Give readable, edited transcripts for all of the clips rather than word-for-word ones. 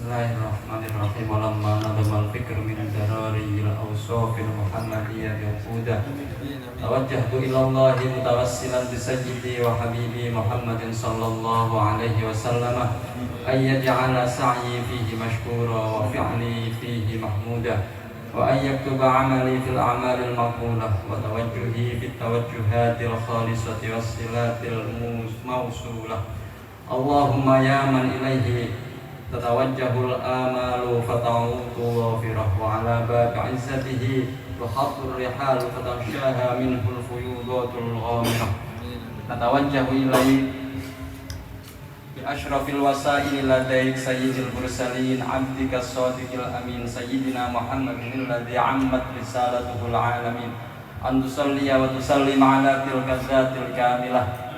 Bismillahirrahmanirrahim. Walamma nadamal fikr min darari al-awsafil muhammadiyah yuqudah tawajjahtu ilallahi mutawassilan bisayyidi wa habibi Muhammadin sallallahu alaihi wasallam ayyaj'ala sa'yi fihi mashkura wa fi'li fihi mahmudah wa ayyaktuba amali fil a'malil maqbulah wa tawajjuhi fit tawajjuhatil khalisati wassilatil mawsulah. Allahumma ya man ilaihi tatawajjahul amalu fata'utu ghafirah wa ala babi izzatihi tuhatur rihalu fatansyaha minhul fuyudatul ghamirah. Natawajjahu ilaihi bi ashrafil wasaili ladaik sayyidil mursalin abdika sadiqil amin sayyidina Muhammadin alladhi ammat risalatuhul alamin an tusalliya wa tusallim ala tilka zatil kamilah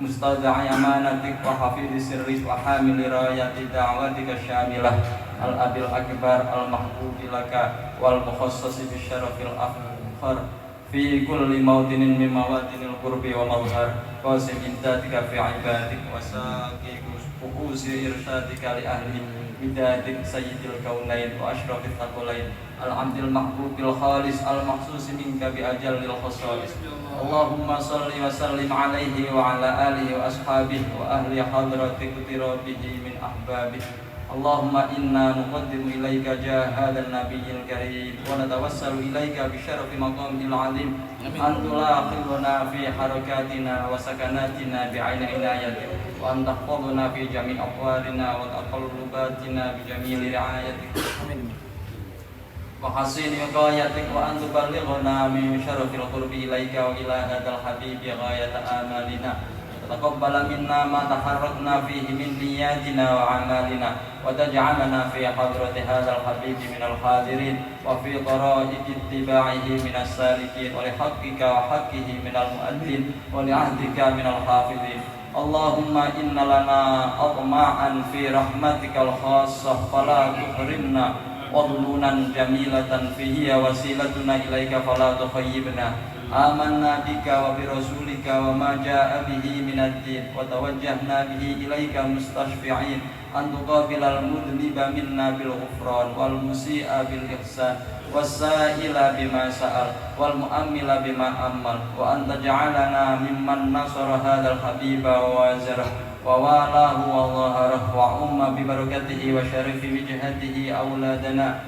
mustauda'i amanatik wa hafidhi sirrik wa hamili rayati da'watika syamilah al-abil akbar al-mahbubi laka wal mukhassasi bisyarafil akhar fi kulli mautinin min mawatinil qurbi wa mazhar qasim intatika fi ibadik wa saqi uqusi irsyadika li ahli bidadik sayyidil kaunain wa ashrafil thaqalain al-abdil mahbubil khalis al-mahsusi minka bi ajallil khasais. Allahumma salli wa sallim alaihi wa ala alihi wa ashabihi wa ahli hadrati kutirabihi min ahbabihi. Allahumma inna nuqaddimu ilaika jahadan nabiyyil karim wa natawassalu ilaika bi syarafi maqamil azim an tulaqiluna fi harakatina wa sakanatina bi aini inayatik wa an tahfadhuna fi jami' aqwalina wa taqallubatina bi jamili riayatik wa hasini ghayatik wa an tuballighuna min syarafil qurbi ilaika wa ila hadzal habibi ghayata amalina taqabbal minna ma taharrakna fihi min niyatina wa amalina wa taj'alna fi hadrati hadzal habibi minal hadirin wa fi tara'iqi ittiba'ihi minas salikin wa li haqqika wa haqqihi minal mu'addin wa li ahdika minal hafidhin. Allahumma inna lana atma'an fi rahmatikal khassah fala tuhrimna wadlunan jamilatan fihi wasilatuna ilaika fala tukhayyibna amanna bika wa bi rasulika wa ma jaa bihi minad din wa tawajjahna bihi ilaika mustashfi'in an tuqabilal mudniba minna bil ghufran wal musii'a bil ihsan was-sa'ila bima sa'al wal mu'ammila bima ammal wa an taj'alana mimman nasara hadzal habiba wa wazara wa walahu wa dhaharahu wa umma bi barakatihi wa syarifi wijhatihi awladana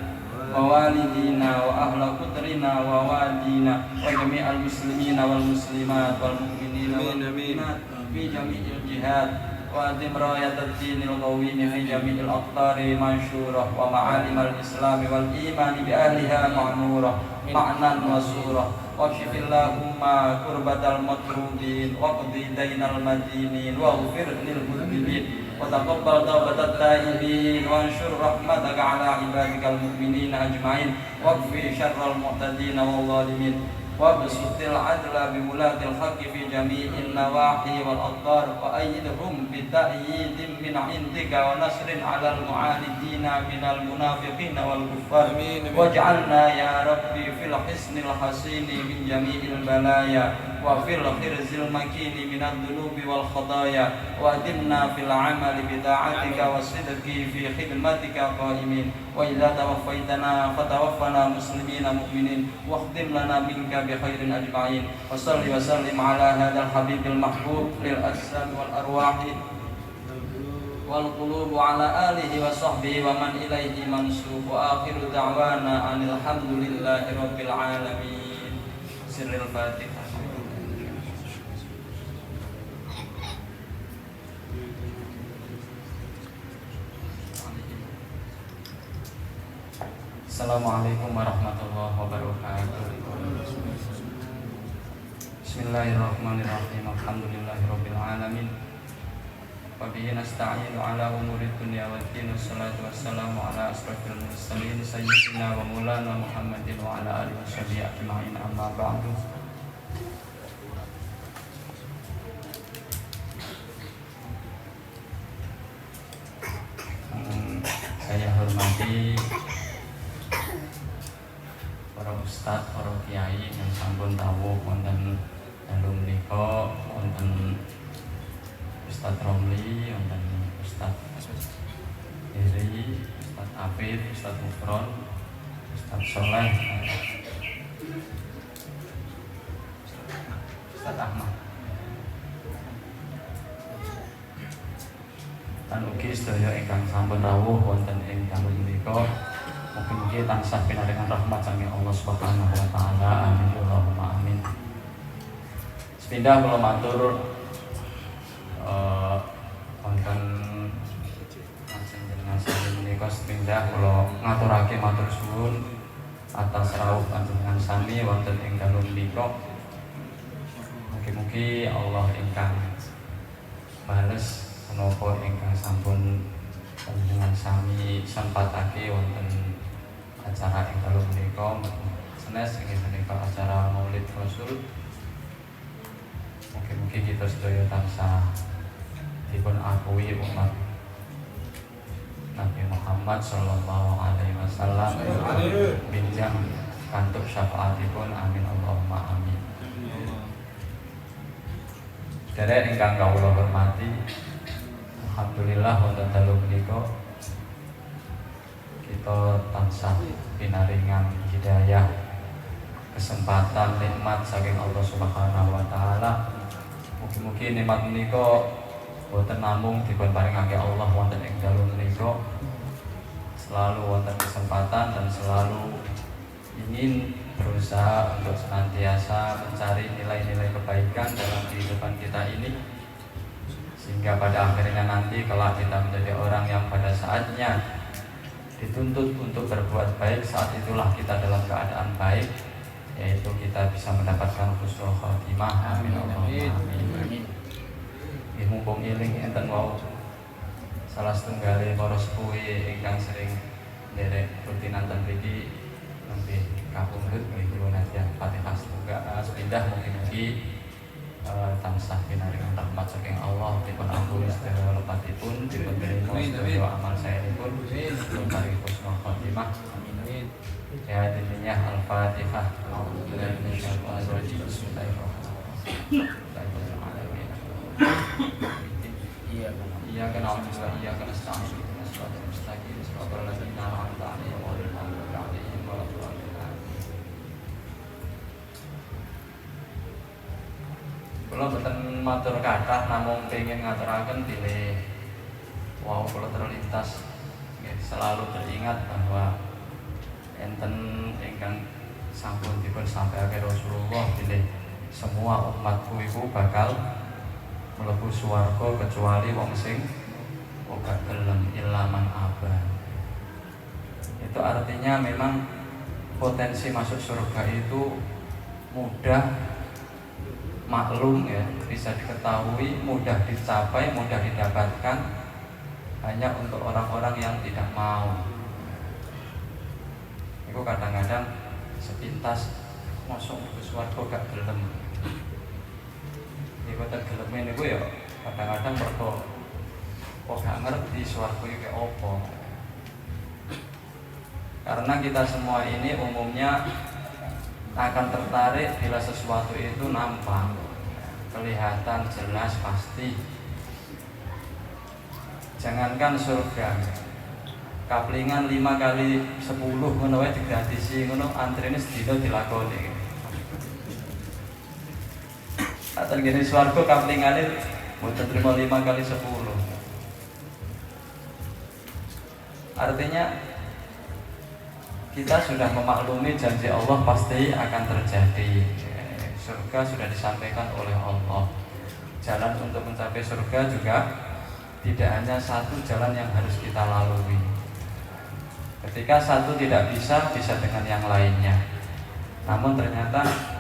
wa walidina wa ahla kutrina wa wadina wa jami'al muslimina wal muslimat wal mu'minina wal mu'minat fi jami'il jihad wa adim rayatat dinil qawim fi jami'il aqtari mansyurah wa ma'alimal islami wal imani bi ahliha ma'murah ma'nan wa surah wa shifillahumma kurbatal matrubin wa qdi dainal madinin wa ghfir lil mudnibin wa taqabbal tawbatat taibin wa anshur rahmataka ala ibadikal mu'minin ajma'in wa qfi syarral mu'tadin wal zalimin wa bisutil adla bi mulatil haqqi fi jami'in nawahi wal aqtar wa ayyidhum bi ta'yidin min 'indika wa nasrin 'alal mu'anidina minal munafiqin wal kuffar waj'alna ya rabbi fil hisnil hasini min jami'il balaya wa fil khirzil makini minad dunubi wal khadaya wa adimna fil 'amali bi ta'atika wasidqi fi khidmatika qa'imin wa idza tawaffaytana fatawaffana muslimina mu'minin wa khdim lana minka bi khairin ajma'in wa salli wa sallim ala hadzal habibil mahbub lil ajsam wal arwahi wal qulubu ala alihi wa sahbihi wa man ilaihi mansub wa akhiru da'wana anil hamdulillahi rabbil alamin. Sirril Fatihah. Assalamualaikum warahmatullahi wabarakatuh. Bismillahirrahmanirrahim. Alhamdulillahirabbil alamin. Wa bihi nasta'inu ala umuri dunya waddin. Wassalatu wassalamu ala asrofil mursalin sayyidina wa maulana Muhammadin wa ala alihi washabihi ajma'in. Amma ba'du. Saya hormati para ustadz, para kiai yang sampun tawuh wonten dalu menika, wonten Ustadz Romli, wonten Ustadz Iri, Ustadz Afif, Ustadz Mufron, Ustadz Soleh, Ustadz Ahmad. Lan ugi sedaya ingkang sampun rawuh wonten ing dalu menika, mugi-mugi tansah pinaringan rahmat saking Allah Subhanahu wa taala. Amin ya Allahumma amin. Sepindah kula matur wonten panjenengan sami menika sepindah kula ngaturake matur suwun atas rawuh panjenengan sami wonten ing dalu menika. Mugi-mugi Allah ingkang bales menapa ingkang sampun panjenengan sami sempatake wonten acara ing dalu menika. Sanes inggih menika acara Maulid Rasul. Mugi-mugi kita sedaya tansah dipun akui umat Nabi Muhammad sallallahu alaihi wasallam binjang kantuk syafaatipun. Amin Allahumma amin. Derek ingkang kawula hormati, alhamdulillah wonten dalu menika kita tansah pinaringan hidayah, kesempatan, nikmat saking Allah Subhanahu wa taala. Mugi-mugi nikmat menika boten namung dipun paringake Allah wonten ing dalu menika, selalu wonten kesempatan dan selalu ingin berusaha untuk senantiasa mencari nilai-nilai kebaikan dalam kehidupan kita ini, sehingga pada akhirnya nanti kelak kita menjadi orang yang pada saatnya dituntut untuk berbuat baik, saat itulah kita dalam keadaan baik, yaitu kita bisa mendapatkan husnul khotimah. Amin Allahumma amin. Mumpung eling enten wau salah setunggali para sepuh ingkang sering nderek rutinan ten mriki nembe kapundhut nggih kula nadyan Fatihah setunggal sepindah mugi-mugi tansah pinaringan rahmat saking Allah, dipun ampuni sedaya lepatipun, dipun trima sedaya amal saenipun, dipun paringi husnul khotimah. Amin. Ya intinya Al-Fatihah. Iya kan Allah, iya kan astagfir, astagfir, Kula boten matur kathah, namung pengin ngaturaken bilih wau kula terlintas selalu teringat bahwa enten ingkang sampun dipun sampaiake Rasulullah bilih semua umatku iku bakal mlebu swarga kecuali wong sing ora gelem ilaman abad. Itu artinya memang potensi masuk surga itu mudah maklum ya, bisa diketahui, mudah dicapai, mudah didapatkan, hanya untuk orang-orang yang tidak mau. Itu kadang-kadang sepintas masuk ke swarga gak gelem. Iku tergelem niku ya kadang-kadang mergo kok gak ngerti swarga iki apa. Karena kita semua ini umumnya akan tertarik bila sesuatu itu nampak, kelihatan jelas pasti. Jangankan surga, kaplingan 5 kali 10 ngono wae digratisi ngono, antrene sedina dilakoni. Aten gene swarga kaplingane mboten trimo 5 kali 10. Artinya kita sudah memaklumi janji Allah pasti akan terjadi. Surga sudah disampaikan oleh Allah. Jalan untuk mencapai surga juga tidak hanya satu jalan yang harus kita lalui. Ketika satu tidak bisa, bisa dengan yang lainnya. Namun ternyata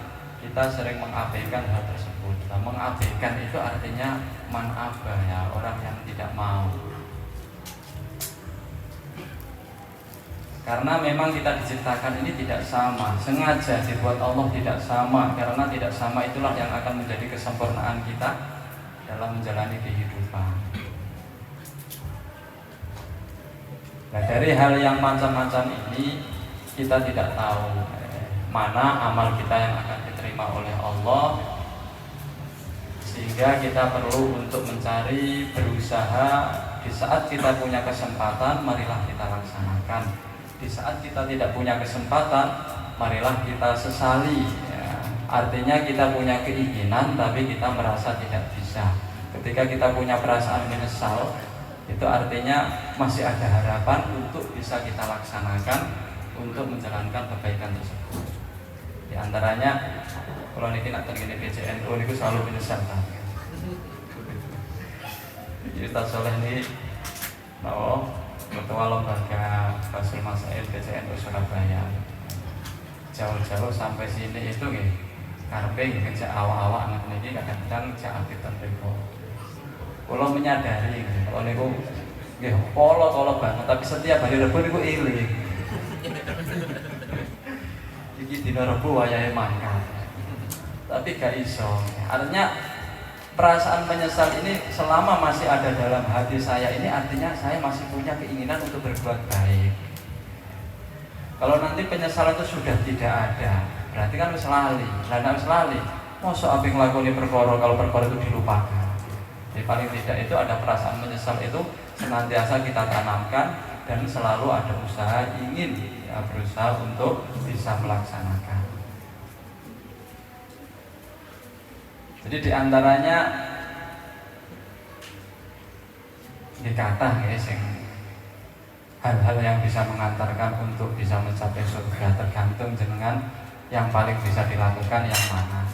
kita sering mengabaikan hal tersebut. Nah, mengabaikan itu artinya man'abah ya, orang yang tidak mau. Karena memang kita diciptakan ini tidak sama, sengaja dibuat Allah tidak sama. Karena tidak sama itulah yang akan menjadi kesempurnaan kita dalam menjalani kehidupan. Nah, dari hal yang macam-macam ini kita tidak tahu mana amal kita yang akan diterima oleh Allah, sehingga kita perlu untuk mencari, berusaha. Di saat kita punya kesempatan, marilah kita laksanakan. Di saat kita tidak punya kesempatan, marilah kita sesali ya. Artinya kita punya keinginan tapi kita merasa tidak bisa. Ketika kita punya perasaan menyesal, itu artinya masih ada harapan untuk bisa kita laksanakan untuk menjalankan kebaikan tersebut. Di antaranya kalau niki nak tengene PCNU niku selalu menyesal kan. Jadi Ustaz Soleh ini ketua lembaga Basul Masail PCNU Surabaya. Jauh-jauh sampai sini itu nggih karepe ngejak awak-awak ngoten iki kadang-kadang jak apitan mriku. Kula menyadari kalau niku nggih polo banget tapi setiap hari Rebo niku eling. Iki dina Rebo wayahe mangkat. Tapi gak iso. Artinya perasaan menyesal ini selama masih ada dalam hati saya ini artinya saya masih punya keinginan untuk berbuat baik. Kalau nanti penyesalan itu sudah tidak ada, berarti kan wis lali. Lah nek wis lali, mosok ape nglakoni perkara kalau perkara itu dilupakan. Jadi paling tidak itu ada perasaan menyesal itu senantiasa kita tanamkan dan selalu ada usaha ingin ya, berusaha untuk bisa melaksanakan. Jadi diantaranya dikata ya sing hal-hal yang bisa mengantarkan untuk bisa mencapai surga tergantung dengan yang paling bisa dilakukan yang mana.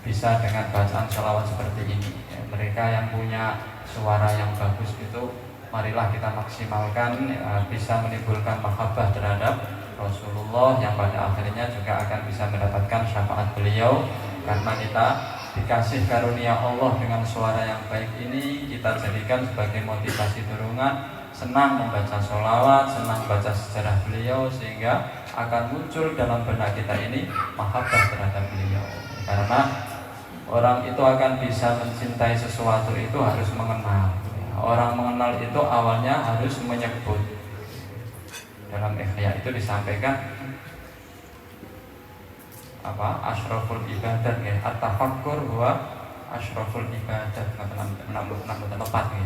Bisa dengan bacaan sholawat seperti ini ya, mereka yang punya suara yang bagus itu marilah kita maksimalkan ya, bisa menimbulkan mahabbah terhadap Rasulullah yang pada akhirnya juga akan bisa mendapatkan syafaat beliau. Karena kita dikasih karunia Allah dengan suara yang baik ini, kita jadikan sebagai motivasi dorongan, senang membaca sholawat, senang baca sejarah beliau, sehingga akan muncul dalam benak kita ini mahabbah terhadap beliau. Karena orang itu akan bisa mencintai sesuatu itu harus mengenal. Orang mengenal itu awalnya harus menyebut. Dalam Ihya itu disampaikan asyraful ibadat ya, at-tafakkur huwa asyraful ibadat. Nambah tepat ya,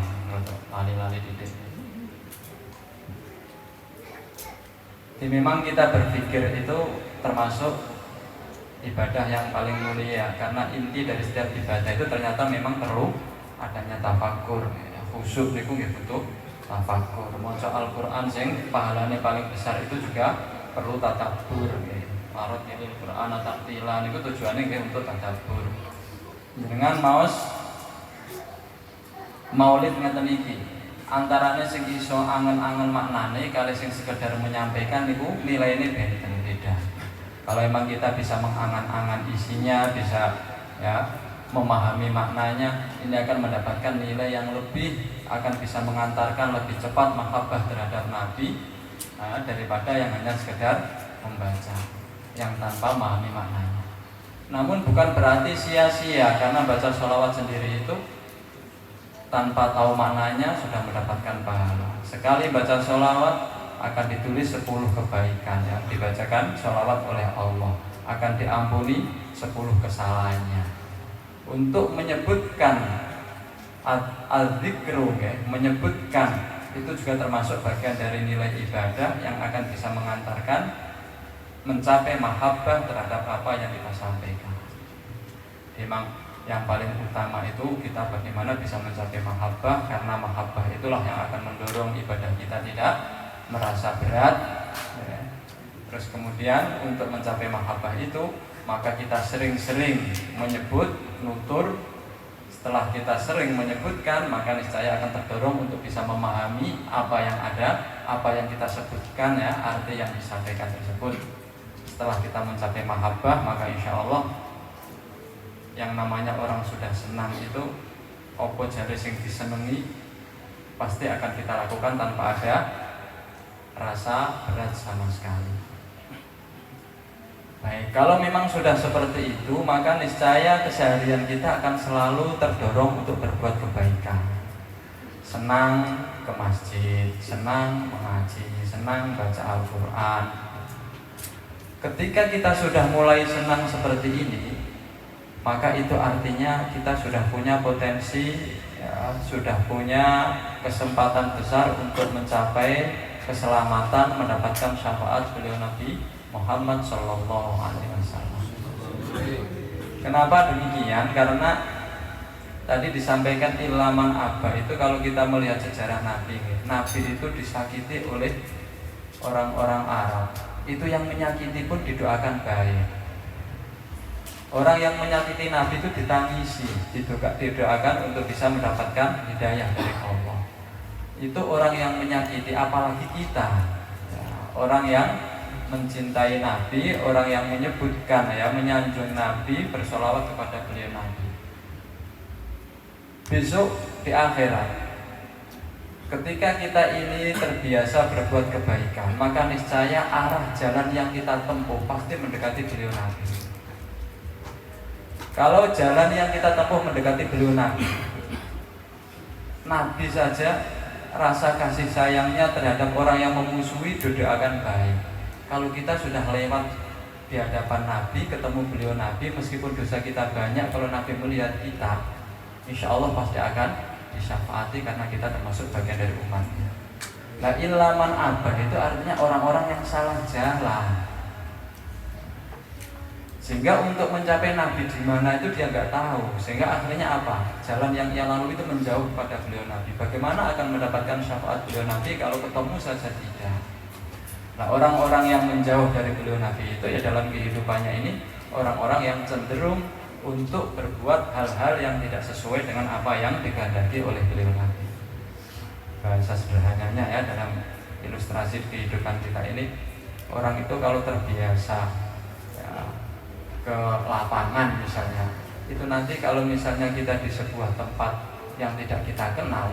lali-lali titik. Jadi memang kita berpikir itu termasuk ibadah yang paling mulia, karena inti dari setiap ibadah itu ternyata memang perlu adanya tafakkur ya. Khusyuk niku nggih butuh tafakkur. Maca Al-Qur'an sing pahalane paling besar itu juga perlu tadabbur ya. Marot ini Quran atau tartilan itu tujuannya nggih untuk tadabbur. Dengan maulid ngeten iki antarane sing iso angen-angen maknane kali sing sekedar menyampaikan niku nilaine benten beda. Kalau memang kita bisa mengangan-angan isinya, bisa ya memahami maknanya, ini akan mendapatkan nilai yang lebih, akan bisa mengantarkan lebih cepat mahabbah terhadap Nabi daripada yang hanya sekedar membaca yang tanpa memahami maknanya. Namun bukan berarti sia-sia, karena baca sholawat sendiri itu tanpa tahu maknanya sudah mendapatkan pahala. Sekali baca sholawat akan ditulis 10 kebaikan yang dibacakan sholawat oleh Allah, akan diampuni 10 kesalahannya. Untuk menyebutkan al-dzikru ya, menyebutkan itu juga termasuk bagian dari nilai ibadah yang akan bisa mengantarkan mencapai mahabbah terhadap apa yang kita sampaikan. Memang yang paling utama itu kita bagaimana bisa mencapai mahabbah, karena mahabbah itulah yang akan mendorong ibadah kita tidak merasa berat ya. Terus kemudian untuk mencapai mahabbah itu maka kita sering-sering menyebut, nutur. Setelah kita sering menyebutkan, maka niscaya akan terdorong untuk bisa memahami apa yang ada, apa yang kita sebutkan ya, arti yang disampaikan tersebut. Setelah kita mencapai mahabbah, maka insya Allah yang namanya orang sudah senang itu opo jare sing disenengi pasti akan kita lakukan tanpa ada rasa berat sama sekali. Baik, kalau memang sudah seperti itu, maka niscaya keseharian kita akan selalu terdorong untuk berbuat kebaikan. Senang ke masjid, senang mengaji, senang baca Al-Quran. Ketika kita sudah mulai senang seperti ini, maka itu artinya kita sudah punya potensi, ya, sudah punya kesempatan besar untuk mencapai keselamatan, mendapatkan syafaat beliau Nabi Muhammad Sallallahu Alaihi Wasallam. Kenapa demikian? Karena tadi disampaikan ilaman abah itu, kalau kita melihat sejarah Nabi, Nabi itu disakiti oleh orang-orang Arab. Itu yang menyakiti pun didoakan baik. Orang yang menyakiti Nabi itu ditangisi, didoakan untuk bisa mendapatkan hidayah dari Allah. Itu orang yang menyakiti, apalagi kita, ya, orang yang mencintai Nabi, orang yang menyebutkan, ya, menyanjung Nabi, bersolawat kepada beliau Nabi. Besok di akhirat, ketika kita ini terbiasa berbuat kebaikan, maka niscaya arah jalan yang kita tempuh pasti mendekati beliau Nabi. Kalau jalan yang kita tempuh mendekati beliau Nabi, Nabi saja rasa kasih sayangnya terhadap orang yang memusuhi doakan baik. Kalau kita sudah lewat di hadapan Nabi, ketemu beliau Nabi, meskipun dosa kita banyak, kalau Nabi melihat kita, insya Allah pasti akan disyafaati karena kita termasuk bagian dari umatnya. Nah, ilaman abah itu artinya orang-orang yang salah jalan. Sehingga untuk mencapai Nabi di mana itu dia nggak tahu. Sehingga akhirnya apa? Jalan yang ia lalui itu menjauh pada beliau Nabi. Bagaimana akan mendapatkan syafaat beliau Nabi kalau ketemu saja tidak? Nah, orang-orang yang menjauh dari beliau Nabi itu ya dalam kehidupannya ini orang-orang yang cenderung untuk berbuat hal-hal yang tidak sesuai dengan apa yang dikehendaki oleh beliau Nabi. Bahasa sederhananya ya, dalam ilustrasi kehidupan kita ini, orang itu kalau terbiasa ya, ke lapangan misalnya, itu nanti kalau misalnya kita di sebuah tempat yang tidak kita kenal,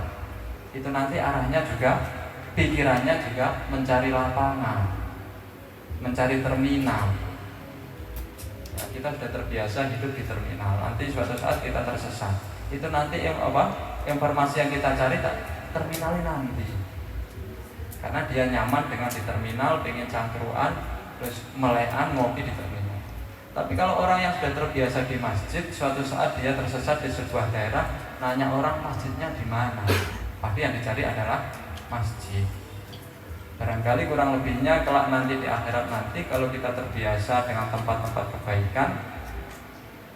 itu nanti arahnya juga, pikirannya juga mencari lapangan, mencari terminal. Ya, kita sudah terbiasa hidup di terminal, nanti suatu saat kita tersesat, itu nanti yang informasi yang kita cari terminalnya nanti, karena dia nyaman dengan di terminal, pengen cangkruan, terus melekan ngopi di terminal. Tapi kalau orang yang sudah terbiasa di masjid, suatu saat dia tersesat di sebuah daerah, nanya orang masjidnya di mana, pasti yang dicari adalah masjid. Barangkali kurang lebihnya kelak nanti di akhirat nanti, kalau kita terbiasa dengan tempat-tempat kebaikan,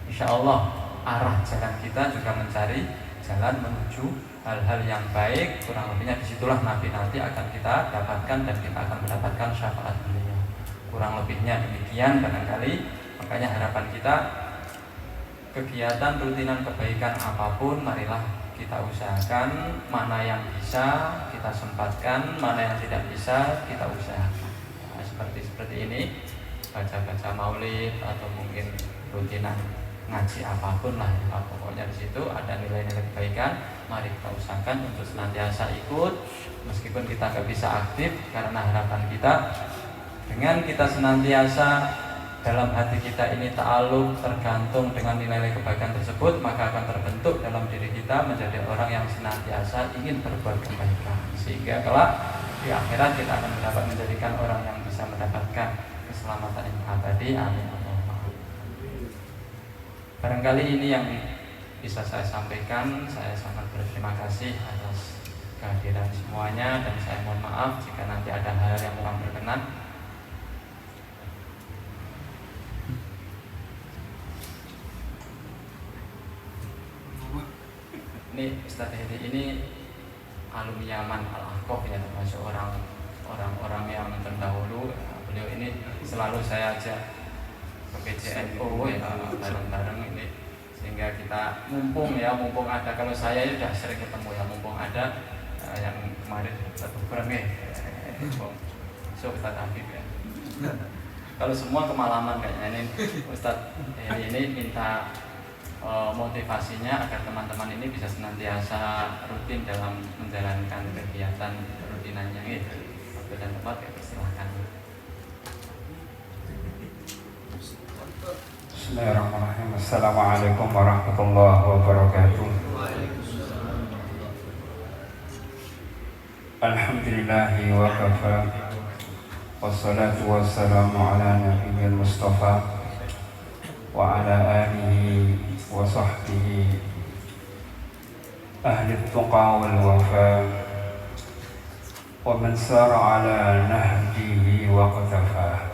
insya Allah arah jalan kita juga mencari jalan menuju hal-hal yang baik. Kurang lebihnya disitulah Nabi nanti akan kita dapatkan dan kita akan mendapatkan syafaat beliau. Kurang lebihnya demikian barangkali. Makanya harapan kita, kegiatan rutinan kebaikan apapun, marilah kita usahakan, mana yang bisa kita sempatkan, mana yang tidak bisa kita usahakan. Nah, seperti ini, baca-baca maulid atau mungkin rutinan ngaji apapun lah, ya. Pokoknya di situ ada nilai-nilai kebaikan, mari kita usahakan untuk senantiasa ikut, meskipun kita nggak bisa aktif, karena harapan kita dengan kita senantiasa dalam hati kita ini ta'alluq, tergantung dengan nilai-nilai kebaikan tersebut, maka akan terbentuk dalam diri kita menjadi orang yang senantiasa ingin berbuat kebaikan, sehingga kelak di akhirat kita akan mendapat menjadikan orang yang bisa mendapatkan keselamatan yang abadi. Amin. Barangkali ini yang bisa saya sampaikan. Saya sangat berterima kasih atas kehadiran semuanya, dan saya mohon maaf jika nanti ada hal yang kurang berkenan. Ini Ustaz Hedi ini alumni Yaman Al-Ahqaf, ya, termasuk orang-orang yang terdahulu. Beliau ini selalu saya ajak ke PJNO ya, bareng-bareng ini, sehingga kita mumpung ada, kalau saya sudah sering ketemu ya, mumpung ada yang kemarin satu bulan so Ustaz Habib ya. Kalau semua kemalaman kayaknya, ini Ustaz ini minta motivasinya agar teman-teman ini bisa senantiasa rutin dalam menjalankan kegiatan rutinannya gitu. Waktu dan tempat ya silahkan. Bismillahirrahmanirrahim. Assalamualaikum warahmatullahi wabarakatuh. Alhamdulillahi wa kafa. Wassalatu wassalamu ala nabiyyil mustafa wa ala alihi wa sahbihi ahli tuqa wal wafa wa man sara ala nahjihi wa qatafa.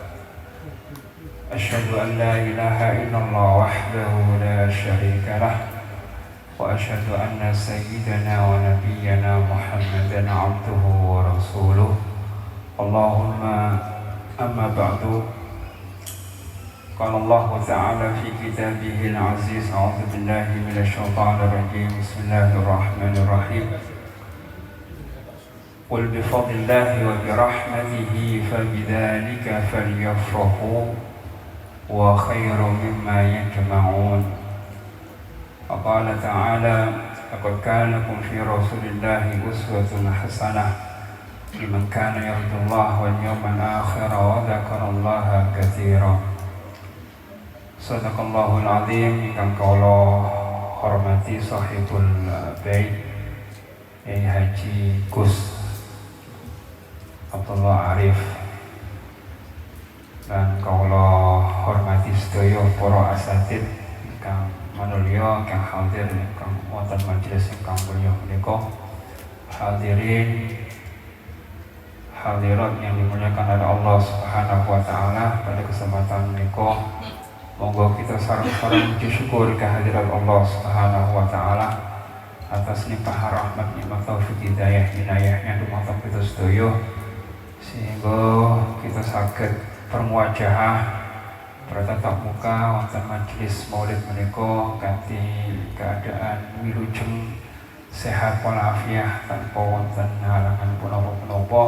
Asyhadu an la ilaha illallah wahdahu la syarika lah wa asyhadu anna sayyidana wa nabiyyana Muhammadan abduhu wa rasuluh. Allahumma amma ba'du. Qala Allah ta'ala fi kitabihil aziz. A'udzu billahi minasy syaithanir rajim. Bismillahirrahmanirrahim. Qul bi fadlillahi wa bi rahmatihi fabidzalika falyafrahu wa khairum mimma yajma'un. Qala ta'ala laqad kana lakum fi rasulillahi uswatun hasanah liman kana yarjullaha wal yawmal akhir wa dzakarallaha katsiran. Sadaqallahul azim. Ingkang kula hormati sahibul bait Haji Gus Abdullah Arif dan kula hormati sedaya para asatid ingkang manulya kang hadir kang wonten majelis ingkang mulya menika, hadirin hadirat yang dimuliakan oleh Allah Subhanahu wa taala. Pada kesempatan menika monggo kita sareng-sareng puji syukur kehadirat Allah Subhanahu wa taala atas limpah rahmat nikmat taufik hidayah inayahnya dumateng kita sedaya sehingga kita saged bermuajahah bertatap muka wonten majelis maulid menika kanthi keadaan wilujeng sehat walafiat tanpa wonten halangan punapa-punapa.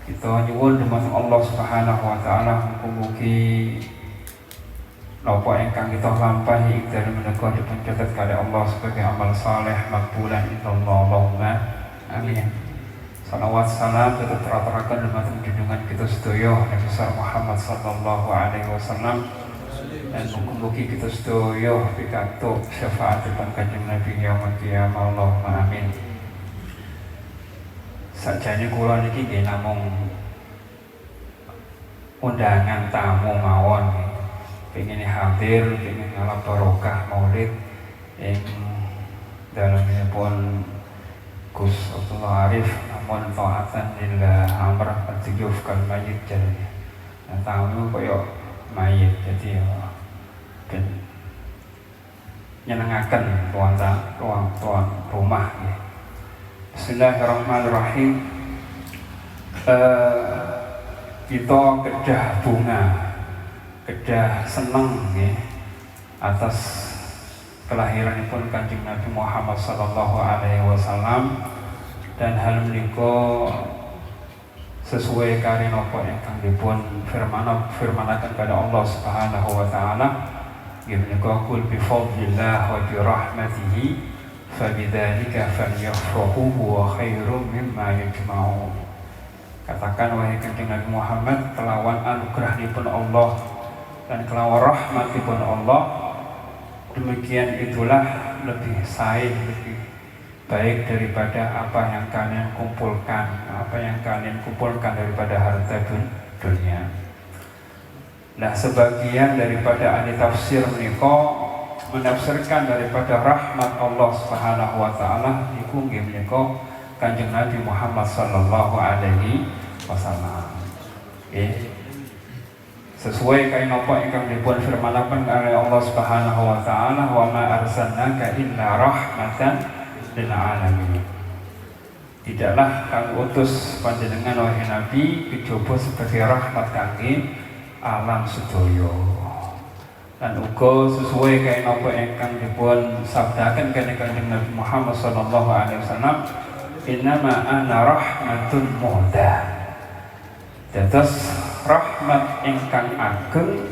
Kita nyuwun dumateng Allah Subhanahu wa taala mugi napa ingkang kita lampahi dari menika dipuncatet kalih Allah sebagai amal saleh makbulan insyaallah. Allahumma amin. Salawat salam tetap teraturakan dumateng junjungan kita sedaya Nabi Muhammad sallallahu alaihi wasallam, dan mugi-mugi kita sedaya pikantuk syafaatipun Kanjeng Nabi yaumul qiyamah. Allahumma amin. Sakjane kula niki nggih namung undangan tamu mawon, pengen hadir, pengen ngalap barokah maulid ing dalemipun Gus Abdullah Arif, namun ta'atan lillah amrah at-tiyuf kal mayit jadi. Nah, tamu kaya mayit jadi ben nyenengaken tuan rumah ya. Bismillahirrahmanirrahim. Kita kedah bunga, kedah seneng ya, atas kelahiranipun Kanjeng Nabi Muhammad sallallahu alaihi wasallam, dan hal menika sesuai kari napa ingkang dipun firmanaken kepada Allah Subhanahu wa taala. Nggih menika qul bi fadlillah wa bi rahmatihi fabidzalika falyafrahu wa khairum mimma yajma'un. Katakan wahai Kanjeng Nabi Muhammad, kelawan anugerahipun Allah dan kelawan rahmatipun Allah, demikian itulah lebih lebih baik daripada apa yang kalian kumpulkan daripada harta dunia. Nah, sebagian daripada ahli tafsir menika menafsirkan daripada rahmat Allah Subhanahu wa taala iku nggih menika Kanjeng Nabi Muhammad sallallahu alaihi wasallam. Sesuai kaya napa ingkang dipun firmanaken oleh Allah Subhanahu wa taala, wa ma arsalnaka illa rahmatan lil alamin. Tidaklah kami utus panjenengan wahai Nabi kejaba sebagai rahmat kangge alam sedaya. Dan uga sesuai kaya napa ingkang dipun sabdaken kanjeng Nabi Muhammad sallallahu alaihi wasallam, innama ana rahmatun muhdah. Dados rahmat ingkang ageng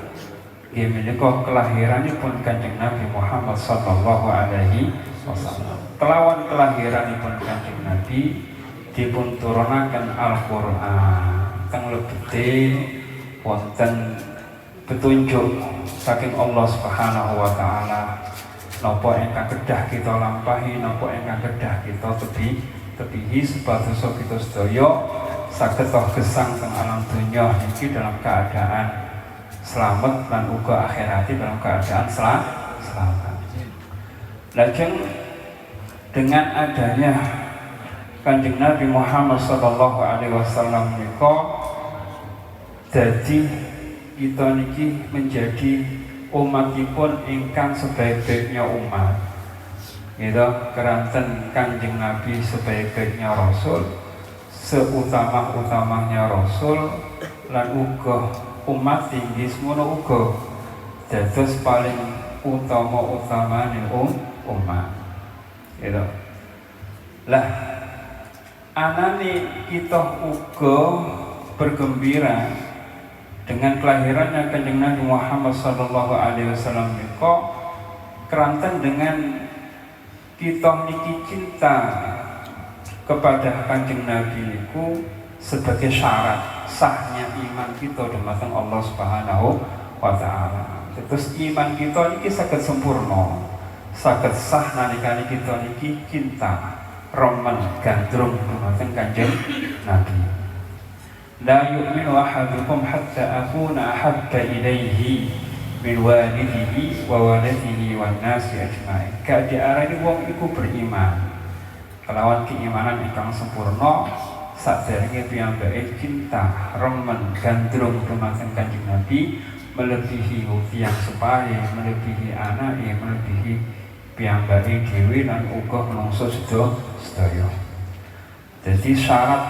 Nggih menika kelahiranipun Kanjeng Nabi Muhammad sallallahu alaihi wasallam. Kelawan kelahiranipun Kanjeng Nabi dipun turunaken Al-Qur'an. Kang lebete wonten petunjuk saking Allah Subhanahu wa taala. Napa ingkang kedah kita lampahi, napa ingkang kedah kita tebihi sebatas kita sedaya saged gesang teng alam dunya iki dalam keadaan selamat dan uga akhirati dalam keadaan selamat. Lajeng dengan adanya Kanjeng Nabi Muhammad sallallahu alaihi wasallam menika dadi kita niki menjadi umatipun ingkang sebaik-baiknya umat. Gitu, keranten Kanjeng Nabi sebaik-baiknya Rasul, seutama-utamanya Rasul lan uga umat tinggi semono uga dados paling utama-utamane umat. Gitu. Lah anane kita uga bergembira dengan kelahirannya Kanjeng Nabi Muhammad sallallahu alaihi wasallam menika keranten dengan kita niki cinta kepada Kanjeng Nabi niku sebagai syarat sahnya iman kita dumateng Allah Subhanahu wa taala. Terus iman kita niki saged sempurna, saged sah nalikane kita niki cinta remen gandrung dumateng Kanjeng Nabi. La yu'minu ahadukum hatta akuna ahabba ilaihi min walidihi wa waladihi wan nasi ajma'in. Gak diarani wong iku beriman kelawan keimanan ingkang sempurna saderenge piyambake cinta remen gandrung dumateng Kanjeng Nabi melebihi tiyang sepahe, melebihi anake, melebihi piyambake dhewe lan uga menungso sedaya. Jadi syarat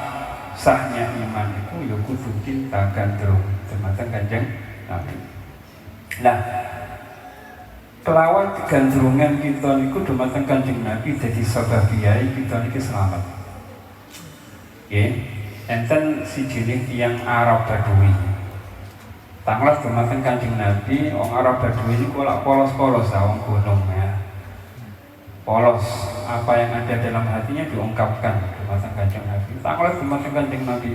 sahnya iman itu ya kudu cinta gandrung dumateng Kanjeng Nabi. Nah, kelawan kegandrungan kita niku dumateng Kanjeng Nabi dadi sababiyai kita niki selamat. Nggih, enten sijine tiyang Arab Badui. Tanglet dumateng Kanjeng Nabi, wong Arab Badui niku lak polos-polos wong gunung ya. Polos, apa yang ada dalam hatinya diungkapkan dumateng Kanjeng Nabi. Tanglet dumateng Kanjeng Nabi.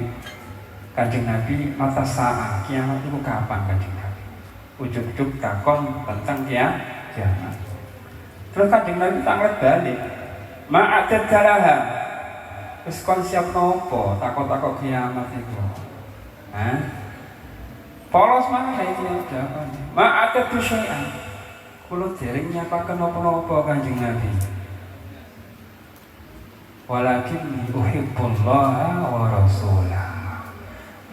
Kanjeng Nabi mata saat kiamat itu kapan Kanjeng Nabi? Ujuk-ujuk takon tentang kiamat. Terus Kanjeng Nabi tanglet balik. Ma'adat dalaha. Wis kon siap nopo takut-takut kiamat itu. Hah? Polos mana itu jawaban. Ma'adat syai'an. Kulo dereng nyapaken napa-napa Kanjeng Nabi. Walakin uhibbullaha wa rasulah.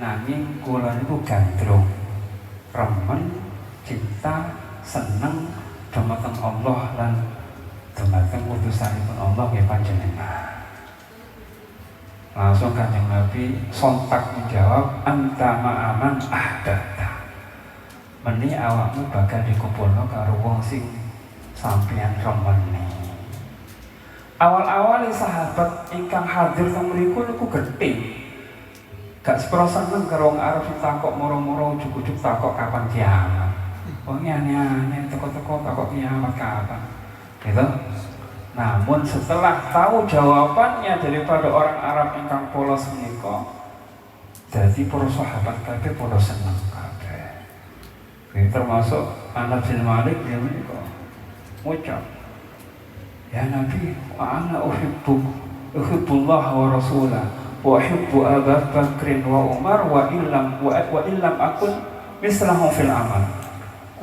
Nanging kula niku gandrung, remen, cinta, seneng dumateng Allah lan dumateng utusanipun Allah nggih panjenengan. Langsung Kanjeng Nabi sontak menjawab, anta ma'aman ahdata. Meni awakmu bakal dikumpulno karo wong sing sampeyan remeni. Awal-awal sahabat ingkang hadir teng mriku niku gething. Gak sepro seneng karo wong Arab takok moro-moro ujug-ujug takok kapan kiamat. Wong aneh-aneh teko-teko takok kiamat kapan. Gitu. Namun setelah tahu jawabannya daripada orang Arab ingkang polos menika, jadi para sahabat kabeh padha seneng kabeh. Ini termasuk Anas bin Malik dia menika ngucap, ya Nabi, wa ana uhibbullah wa rasulah wa uhibbu Abu Bakrin wa Umar wa illam akun mislahum fil amal.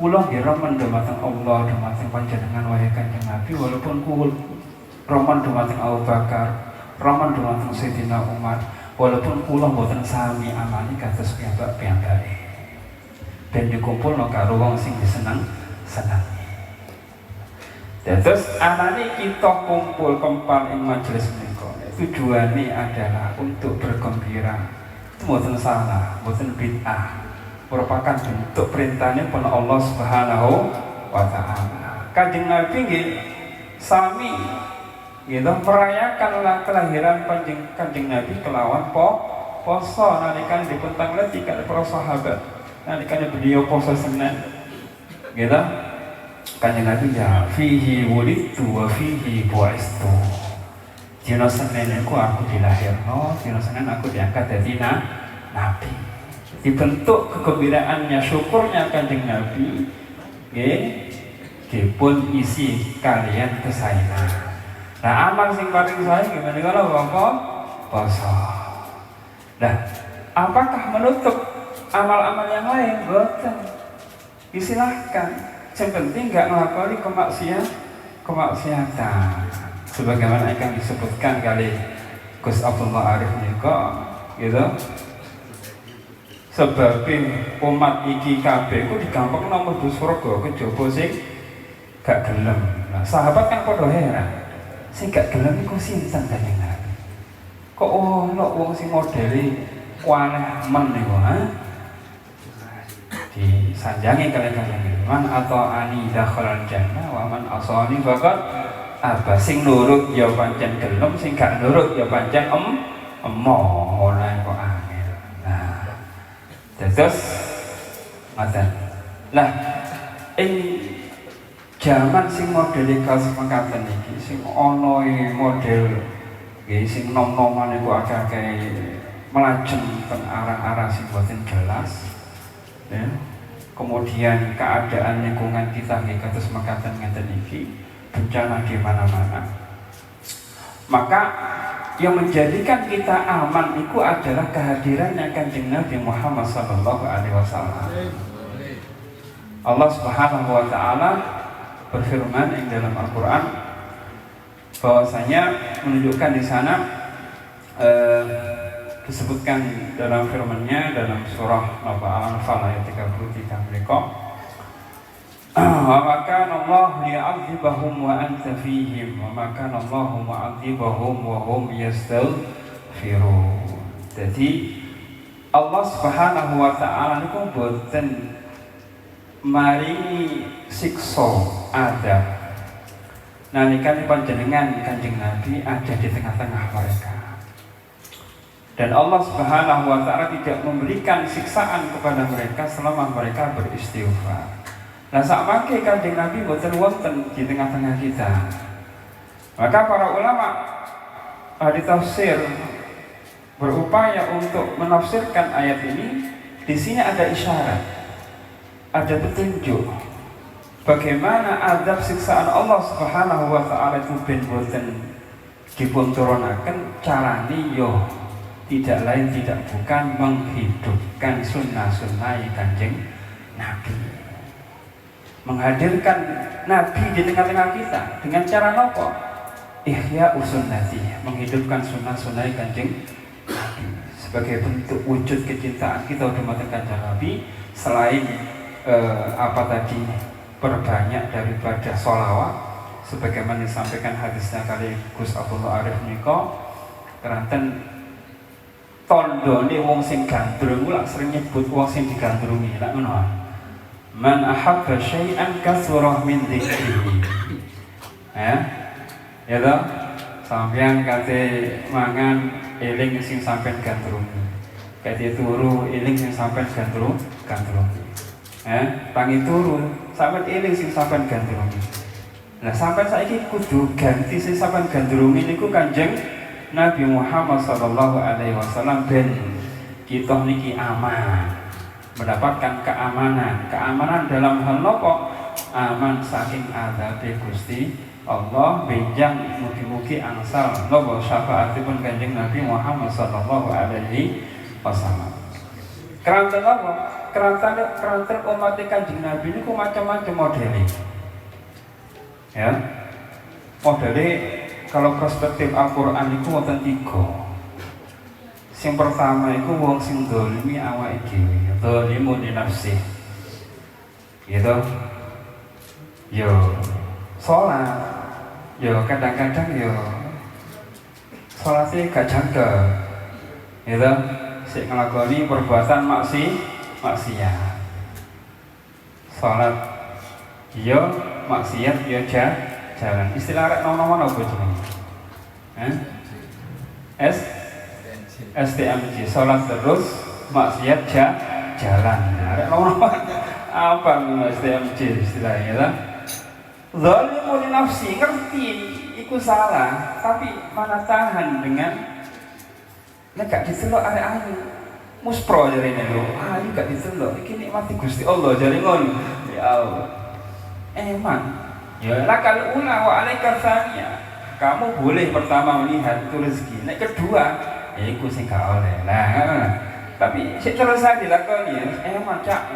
Kula nggih remen dumateng Allah, dumateng panjenengan wahai Kanjeng Nabi, walaupun kula remen dumateng Abu Bakar, remen dumateng Sayyidina Umar, walaupun kula mboten sami amali kados piyambak-piyambake. Dan dikumpulno karo wong sing disenengi. Terus anane kita kumpul kempal ing majelis menika. Tujuane adalah untuk bergembira. Mboten salah, mboten bid'ah. Merupakan bentuk perintahnya pun Allah Subhanahu wa taala. Kanjeng Nabi nggih sami gitu merayakanlah kelahiran Kanjeng Nabi kelawan poso nalika dipun tanglet para sahabat. Nalikane beliau poso Senin Gitu. Kanjeng Nabi ya fihi wulidtu wa fihi bu'istu. Dina Senin iku aku dilahirno, dina Senin aku diangkat dadi nabi. Dibentuk kegembiraannya, syukurnya Kanjeng Nabi nggih dipun isi kalian kesayangan. Nah, amal sing paling sae gimana kalau apa? Puasa. Nah, apakah menutup amal-amal yang lain? Boten. Silahkan. Yang penting nggak ngelakoni kemaksiatan. Sebagaimana yang disebutkan kali Gus Abdullah Arif nika, gitu. Sebab umat iki kabeh ku digampang nomor surga kejaba sing gak gelem. Nah, sahabat kan padha heran. Sing gak gelem iku sinten Kanjeng Nabi? Kok ono wong sing modele kuaneh men niku, ha? Disanjangi kalian Kanjeng Nabi. Man atau ani dakhalal jannah wa man asani faqad aba. Sing nurut ya pancen gelem, sing gak nurut ya pancen emoh. Ora kok angel. Nah, terus ngoten. Lah ing jaman sing modele kaos mekaten iki sing ana model nggih sing nom-noman iku akeh-akeh melajem teng arah-arah sing boten jelas. Ya. Kemudian keadaan lingkungan kita nggih kados mekaten ngeten iki, bencana di mana-mana. Maka yang menjadikan kita aman itu adalah kehadirannya Kanjeng Nabi Muhammad sallallahu alaihi wasallam. Allah Subhanahu wa taala berfirman yang dalam Al-Qur'an bahwasanya menunjukkan di sana disebutkan dalam firman-Nya dalam surah Al-Anfal ayat 33 mereka wa maka Allah li'adzibahum wa anta fihim wa maka Allah mu'adzibahum wa hum yastaghfirun. Jadi Allah Subhanahu wa taala niku boten maringi siksa adab nalika panjenengan Kanjeng Nabi ada di tengah-tengah mereka. Dan Allah Subhanahu wa taala tidak memberikan siksaan kepada mereka selama mereka beristighfar. Nah, sakmangke Kanjeng Nabi boten wonten di tengah-tengah kita. Maka para ulama ahli tafsir berupaya untuk menafsirkan ayat ini. Di sini ada isyarat, ada petunjuk bagaimana adab siksaan Allah Subhanahu wa taala itu ben boten dipun turunaken carane yo tidak lain tidak bukan menghidupkan sunnah-sunnah Kanjeng Nabi, menghadirkan Nabi di tengah-tengah kita dengan cara nopo? Ihya usunnati, menghidupkan sunnah-sunnah Kanjeng Nabi sebagai bentuk wujud kecintaan kita dumateng Kanjeng Nabi. Selain apa tadi, perbanyak daripada sholawat sebagaimana disampaikan hadisnya kali Gus Abdullah Arif niko keranten tondone wong sing gandrung lak sering nyebut wong sing digandrungi lak ngono. Man ahabba syai'an kasurah min dzikrihi. Ya toh, sampeyan kate mangan eling sing sampeyan gandrungi. Kate turu eling sing sampeyan gandrungi. Tangi turu sampeyan eling sing sampeyan gandrungi. Nah, sampeyan saiki kudu ganti sing sampeyan gandrungi niku Kanjeng Nabi Muhammad sallallahu alaihi wasallam ben kita niki aman, mendapatkan keamanan dalam hal nopo? Aman saking azabe Gusti Allah, benjang mugi-mugi angsal nopo syafaatipun Kanjeng Nabi Muhammad sallallahu alaihi wasallam. Keranten apa? Keranten umat Kanjeng Nabi niku macam-macam modele. Ya. Modele kalau perspektif Al-Qur'an itu wonten 3. Sing pertama iku wong sing dolimi awake dhewe, dolimun li nafsi. Gitu. Yo salat, yo kadang-kadang yo salatnya gak jaga. Gitu. Sik nglakoni perbuatan maksiat. Salat yo maksiat yo jalan. Istilah rek nomor apa jenenge? STMJ, salat terus maksiat jalan. Rek nomor apa Mas TMJ istilahnya lah. Zalimun li nafsi, ngerti iku salah, tapi mana tahan dengan nek gak dicelok arek ayu. Muspro jarine lho, ayu gak dicelok, iki nikmati Gusti Allah jare ngono. Ya Allah. Emang ya lakal ula wa alaika tsaniya. Kamu boleh pertama melihat itu rezeki. Nek kedua, ya iku sing gak oleh. Nah, tapi sik terus aja dilakoni emang cak.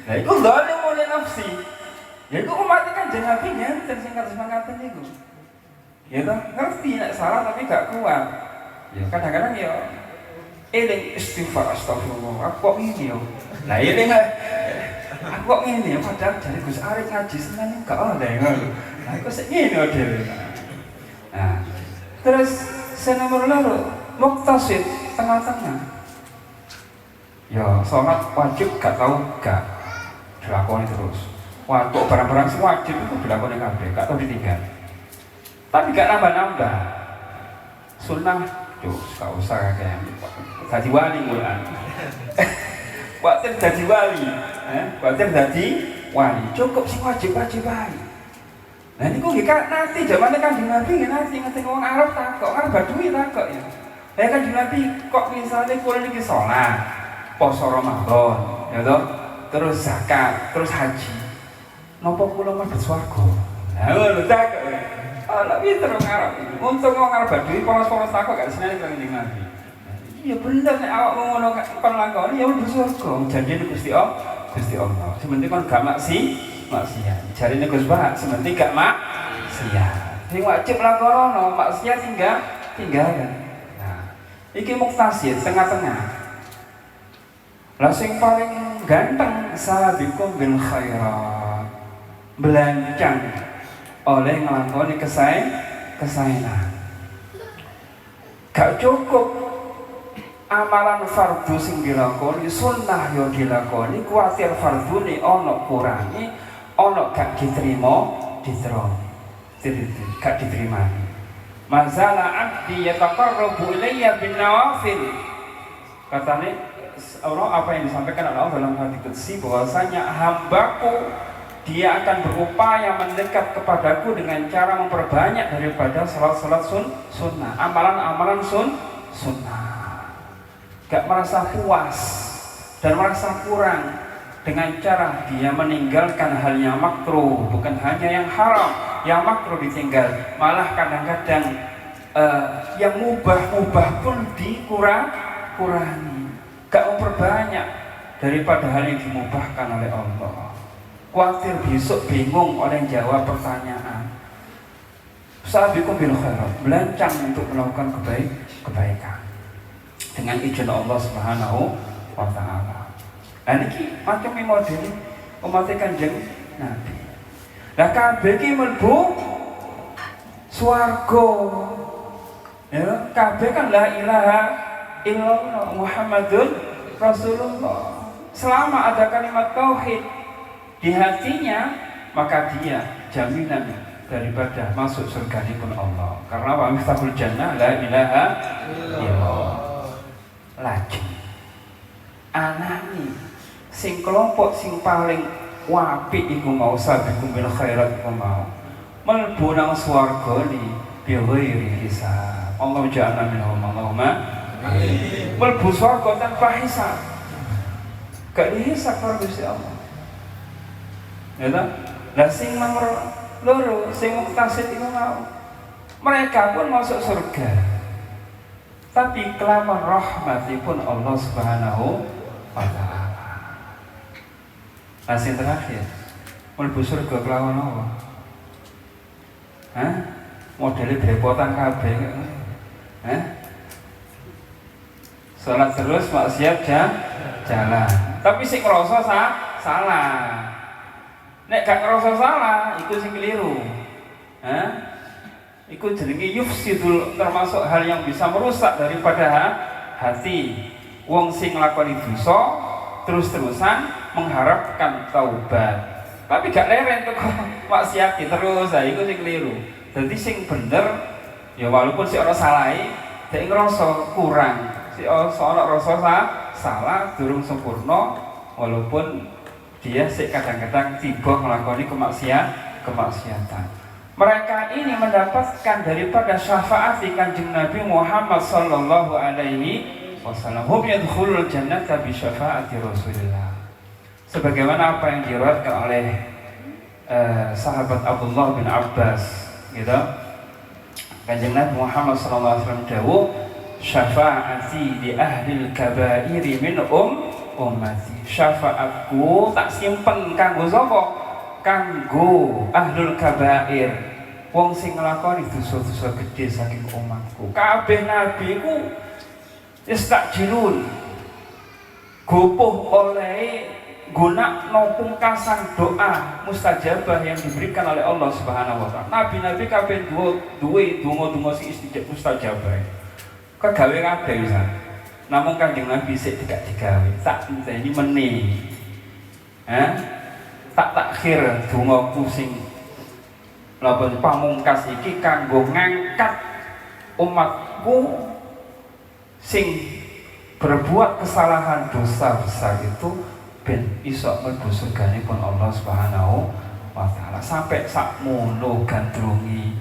Nah, iku zalimun li nafsi. Ya iku umat kan jeneng Nabi ngenten sing kados mangkaten niku. Ya toh, ngerti nek salah tapi gak kuat. Ya kadang-kadang ya eling istighfar astagfirullah. Aku kok ngene yo. Lah eling aku kok ngene padahal jare Gus Arif ngaji Senin gak oleh ngono. Lah kok sik ngene dhewe. Nah, terus sing nomor loro muktasid tengah-tengah. Ya salat wajib gak tau gak dilakoni terus. Wah, kok barang-barang semua wajib itu dilakoni kabeh, gak tau ditinggal. Tapi gak nambah-nambah. Sunnah, gak usah kayak dadi wali Quran. Kuatir dadi wali, kuatir dadi wali. Cukup sing wajib-wajib ae. Nah niku nggih nanti zamane Kanjeng Nabi nggih nanti wong Arab takok, kan Badui takok ya. Lah Kanjeng Nabi kok misale kula niki salat, poso Ramadan, ya toh, terus zakat, terus haji. Napa kula mlebu swarga? Lah ngono takok. Ala pinter wong Arab. Untung wong Arab Badui polos-polos takok gak seneng Kanjeng Nabi. Ya bener nek awakmu ngono kon lakoni ya mlebu swarga. Janjine Gusti Allah. Sementing kon gak maksiat. Jarine Gus Bah sementing gak maksiat. Sing wajib lakonono, maksiat tinggalkan. Nah, iki muktasid tengah-tengah. Lah sing paling ganteng sabiqum bil khairat. Belancang oleh nglakoni kesaenan. Gak cukup amalan fardu sing dilakoni, sunnah yo dilakoni, kuwatir fardune ana kurangi, ana gak diterima, gak diterima. Mazala abdi yataqarrabu ilayya bin nawafil. Katanya Allah apa yang disampaikan oleh Allah dalam hadis qudsi bahwasanya hambaku dia akan berupaya mendekat kepadaku dengan cara memperbanyak daripada salat-salat sunnah, amalan-amalan sunnah. Gak merasa puas dan merasa kurang dengan cara dia meninggalkan hal yang makruh, bukan hanya yang haram, yang makruh ditinggal, malah kadang-kadang yang mubah pun dikurangi, gak memperbanyak daripada hal yang dimubahkan oleh Allah. Khawatir besok bingung oleh jawab pertanyaan. Sabiqum bil khairat, belancang untuk melakukan kebaikan dengan izin Allah Subhanahu wa taala. Nah niki macam model umat Kanjeng Nabi. Lah kabeh iki mlebu swarga. Ya, kabeh kan la ilaha illallah Muhammadun Rasulullah. Selama ada kalimat tauhid di hatinya, maka dia jaminan daripada masuk surga pun Allah. Karena wa miftahul jannah la ilaha illallah. Lajeng anani sing kelompok sing paling apik iku mau sabiqum bil khairat iku mau mlebu nang swarga ni bi ghairi hisab. Allah ja'alna minhum Allahumma amin. Mlebu swarga tanpa hisab. Gak dihisab karo Gusti Allah. Ya ta? Lah sing nomor loro sing muktasid iku mau mereka pun masuk surga. Tapi kelawan rahmatipun Allah Subhanahu wa taala. Nah sing terakhir mlebu surga kelawan apa? Hah? Modele brepotan kabeh. Hah? Salat terus maksiat jalan. Tapi sing ngrasa salah. Nek gak ngerasa salah, itu sing keliru. Iku jenenge yufsidul, termasuk hal yang bisa merusak daripada hati. Wong sing nglakoni dosa terus-terusan mengharapkan taubat. Tapi gak leren tuh maksiat terus, iku sing keliru. Jadi sing bener ya walaupun si orang salahi, dia ngerasa kurang. Si orang rasa salah durung sempurna, walaupun dia kadang-kadang tiba melakukan kemaksiatan. Mereka ini mendapatkan daripada syafaat Kanjeng Nabi Muhammad sallallahu alaihi wasallam. Hum yadkhulul jannata bi syafaati Rasulillah. Sebagaimana apa yang diriwayatkan oleh sahabat Abdullah bin Abbas, gitu. Kanjeng Nabi Muhammad sallallahu alaihi wasallam dawuh, syafaati di ahlil kabairi min ummati. Syafaatku tak simpen kanggo sapa? Kanggo ahlul kabair, wong sing nglakoni dosa-dosa gedhe saking umatku. Kabeh nabi ku istajilun, gopoh oleh guna pungkasan doa mustajabah yang diberikan oleh Allah Subhanahu wa taala. Nabi-nabi kabeh duwe donga-donga sing mustajabah. Kegawe kabeh bisa. Namun Kanjeng Nabi sik tidak digawe, tak enteni meneh. Tak takhir dongaku sing lawan pamungkas iki kanggo ngangkat umatku sing berbuat kesalahan dosa besar itu ben iso mlebu surganipun Allah Subhanahu wa taala. Sampai sakmono gandrungi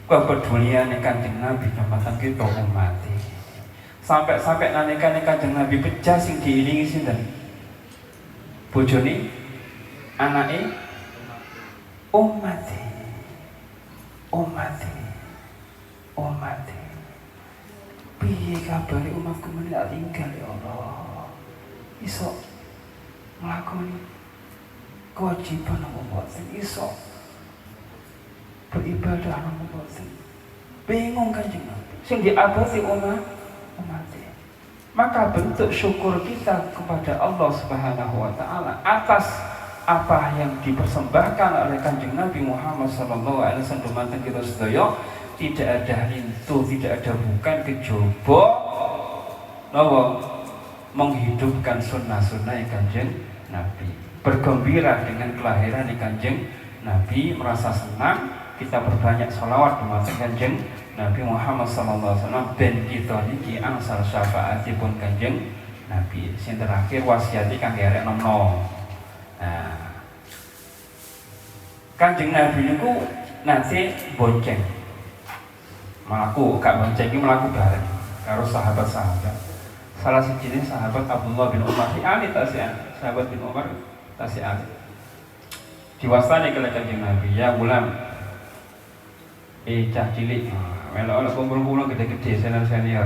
kepeduliane Kanjeng Nabi nyamatan kita umat. Sampai nalika Kanjeng Nabi pecah sing diiringi sinten? Bojone, anake, ummate. Piye kabare umatku menika tinggal ya Allah. Iso nglakoni kewajiban apa mboten, iso beribadah apa mboten. Bingung Kanjeng Nabi. Sing diabadi umat. Maka bentuk syukur kita kepada Allah Subhanahu wa taala atas apa yang dipersembahkan oleh Kanjeng Nabi Muhammad sallallahu alaihi wasallam kita sedaya, tidak ada rintu, tidak ada bukan kejaba menghidupkan sunnah-sunnah Kanjeng Nabi. Bergembira dengan kelahiran Kanjeng Nabi, merasa senang, kita berbanyak sholawat dumateng Kanjeng Nabi Muhammad sallallahu alaihi wasallam ben kita niki angsal syafaatipun Kanjeng Nabi. Sing terakhir wasiati kangge arek nom-nom. Nah, Kanjeng Nabi niku nanti bonceng. Melaku gak bonceng iki melaku bareng karo sahabat-sahabat. Salah siji sahabat Abdullah bin Umar Ali tasih sahabat bin Umar tasih Ali. Diwastani kali Kanjeng Nabi, ya gulam. Cah cilik. Melok kumpul-kumpul gede-gede senior.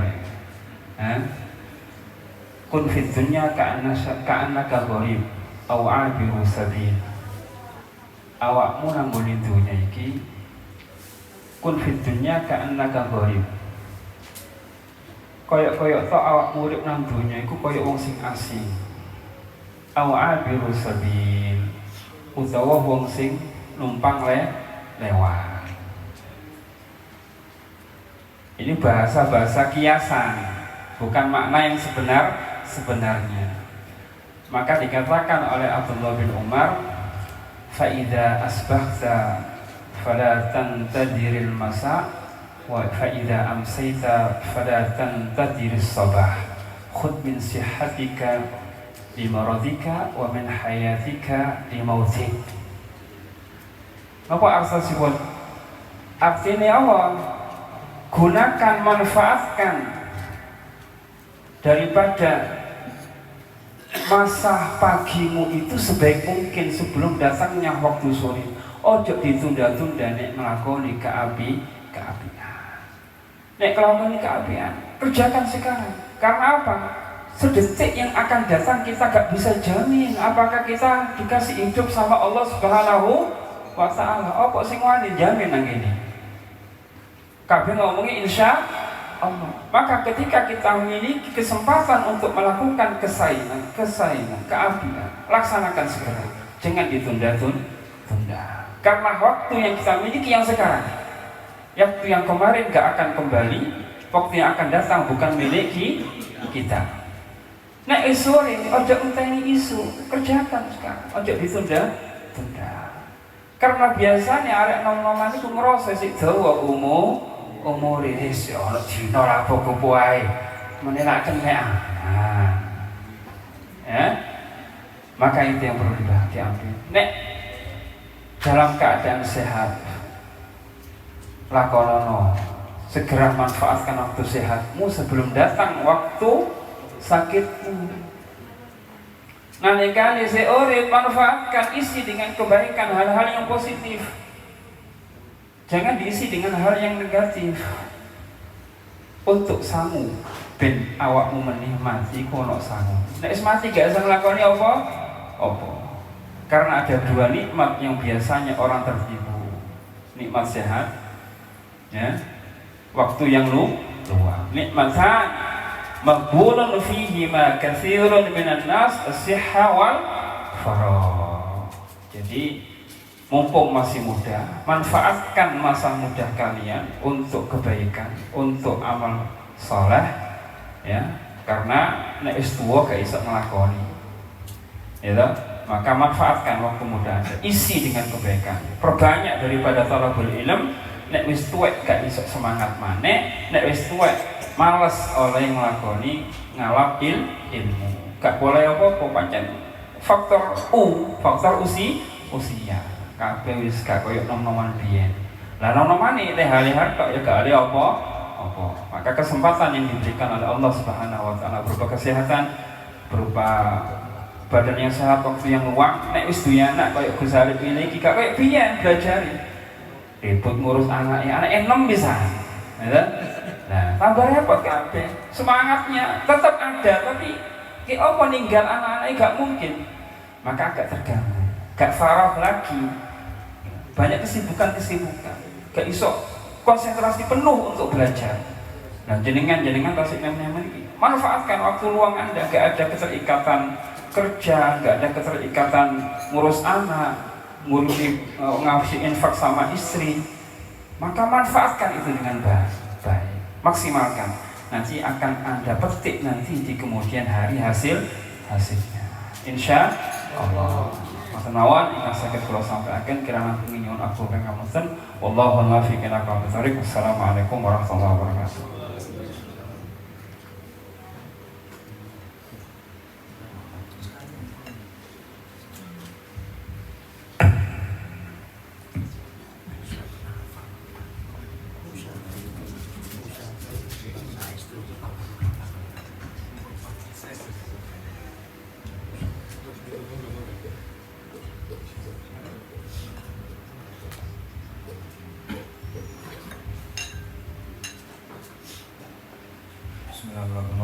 Kun fid dunya ka'annaka gharib aw 'abiru sabil. Awakmu nang ngene dunya iki kun fid dunya ka'annaka gharib. Koyok-koyok tok awakmu urip nang dunya iku koyok wong sing asing. Aw 'abiru sabil. Utawa wong sing numpang lewat. Ini bahasa-bahasa kiasan, bukan makna yang sebenarnya. Maka dikatakan oleh Abdullah bin Umar, "Fa'idha asbahta fala tantadiril masa, wa fa'idha amsayta fala tantadiris sabah. Khudh min sihhatika limaradika wa min hayatika limautik." Apa arsasipun? Artinya Allah gunakan, manfaatkan daripada masa pagimu itu sebaik mungkin sebelum datangnya waktu sore. Ojo ditunda-tunda nek nglakoni keapian. Nek nglakoni keapian, kerjakan sekarang. Karena apa? Sedetik yang akan datang kita gak bisa jamin apakah kita dikasih hidup sama Allah Subhanahu wa taala. Apa sing wani jamin nang kene? Kabeh ngomongin insya Allah. Maka ketika kita memiliki kesempatan untuk melakukan kesayangan, keapian, laksanakan segera. Jangan ditunda-tunda. Karena waktu yang kita miliki yang sekarang, waktu yang kemarin gak akan kembali, waktu yang akan datang bukan milik kita. Nah isu ini, ojo enteni isu, kerjakan sekarang, ojo ditunda-tunda. Karena biasanya arek nom-noman itu ngerasa sik dawa umur ini sih ono dino ra apa-apa ae. Meneh nak kenek. Ya. Maka itu yang perlu diambil. Nek dalam keadaan sehat, lakonono, segera manfaatkan waktu sehatmu sebelum datang waktu sakitmu. Nalikane seurip, manfaatkan, isi dengan kebaikan, hal-hal yang positif. Jangan diisi dengan hal yang negatif. Untuk sangu ben awakmu menikmati kono sangu. Nek mati gak usah nglakoni apa? Karena ada dua nikmat yang biasanya orang tertipu. Nikmat sehat, ya, waktu yang luang. Nikmatan maqbulun fihi ma katsirun minan nas as-sihha wal faragh. Jadi mumpung masih muda, manfaatkan masa muda kalian untuk kebaikan, untuk amal soleh, ya. Karena nek wis tuwa gak iso nglakoni, ya toh? Maka manfaatkan waktu muda Anda, isi dengan kebaikan, perbanyak daripada talabul ilm. Nek wis tuwek gak iso semangat maneh, nek wis tuwek males oleh nglakoni ngalap ilmu. Gak boleh apa-apa pancen faktor usia. Kabeh wis gak koyo nom-noman biyen. Lah nom-nomane teh hal-hal kok ya gak ale apa. Maka kesempatan yang diberikan oleh Allah Subhanahu wa taala berupa kesehatan, berupa badan yang sehat, waktu yang luang. Nek wis duwe anak koyo Gus Arif ini iki gak koyo biyen belajar. Ribut ngurus anaknya 6 bisa. Ya. Nah, tambah repot kabeh. Semangatnya tetap ada tapi ki apa ninggal anak-anak gak mungkin. Maka agak terganggu. Gak farah lagi. Banyak kesibukan, gak iso konsentrasi penuh untuk belajar. Nah, jenengan tasik nemen-nemen ini manfaatkan waktu luang Anda. Gak ada keterikatan kerja, gak ada keterikatan ngurus anak, ngurusi ngawasi infak sama istri. Maka manfaatkan itu dengan baik, maksimalkan. Nanti akan Anda petik nanti di kemudian hari hasilnya. Insya Allah. Masanawan ingkang saged kula sampaikan kirana nyuwun aku kang ngapunten. Wallahu muwaffiq ila aqwamit thoriq. Wassalamualaikum warahmatullahi wabarakatuh.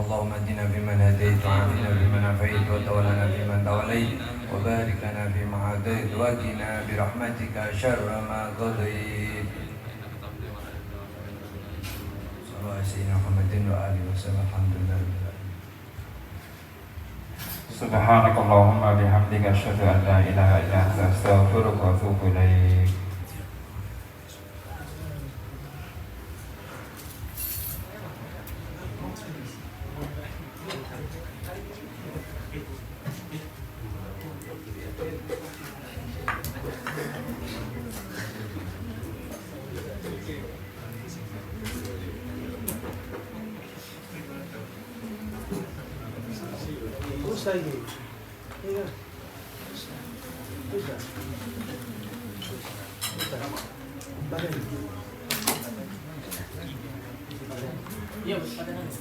اللهم اهدنا فيمن هديت وعافنا فيمن عافيت وتولنا فيمن توليت وبارك لنا فيما اعطيت وقنا برحمتك شر ما قضيت. صلى الله على سيدنا محمد وآله وسلم. الحمد لله. Subhanakallahumma bihamdika asyhadu an la ilaha illa anta astaghfiruka wa atubu ilaik. Iya, pada nangis.